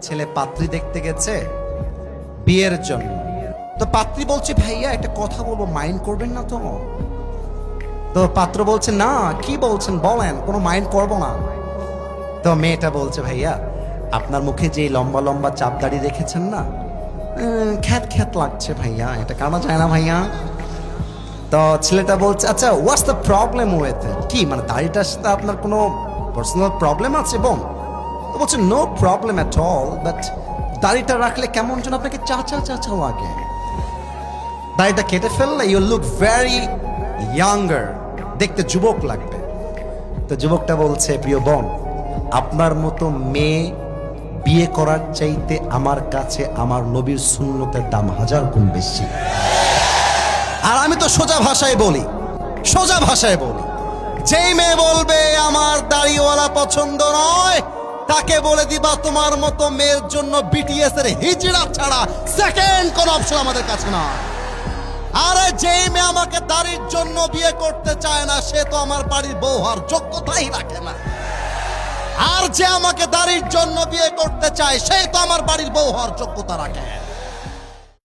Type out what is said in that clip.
ছেলে পাত্রী দেখতে গেছে বিয়ের জন্য। তো পাত্রী বলছে, ভাইয়া একটা কথা বলবো, মাইন্ড করবেন না তো? তো পাত্র বলছে, না কি বলছেন বলেন, কোনো মাইন্ড করবো না। তো মেয়েটা বলছে, ভাইয়া আপনার মুখে যে লম্বা লম্বা চাপ দাড়ি রেখেছেন না, খ্যাত খ্যাত লাগছে ভাইয়া, এটা কানা যায় না ভাইয়া। তো ছেলেটা বলছে, আচ্ছা what's the problem with it, কি মানে দাড়িটার সাথে আপনার কোনো পার্সোনাল প্রবলেম আছে? বোন তো বলছে, no problem at all, but দাড়িটা রাখলে কেমন যেন আপনাকে চাচা চাচা লাগে। দাড়িটা কেটে ফেললে ইউ লুক ভেরি ইয়াঙ্গার, দেখতে যুবক লাগবে। তো যুবকটা বলছে, প্রিয় বোন, আপনার মতো মেয়ে বিয়ে করার চাইতে আমার কাছে আমার নবীর সুন্নতের দাম 1000 গুণ বেশি। আর আমি তো সোজা ভাষায় বলি, সোজা ভাষায় বলি, যেই মেয়ে বলবে আমার দাড়িওয়ালা পছন্দ নয়, তাকে বলে দিবা তোমার মতো মেয়ের জন্য বিটিএস এর হিজড়া ছাড়া সেকেন্ড কোন অপশন আমাদের কাছে না। আরে যেই মেয়ে আমাকে দাড়ির জন্য বিয়ে করতে চায় না, সে তো আমার বাড়ির বউ হওয়ার যোগ্যতাই রাখে না। আর যে আমাকে দাড়ির জন্য বিয়ে করতে চায়, সেই তো আমার বাড়ির বউ হওয়ার যোগ্যতা রাখে।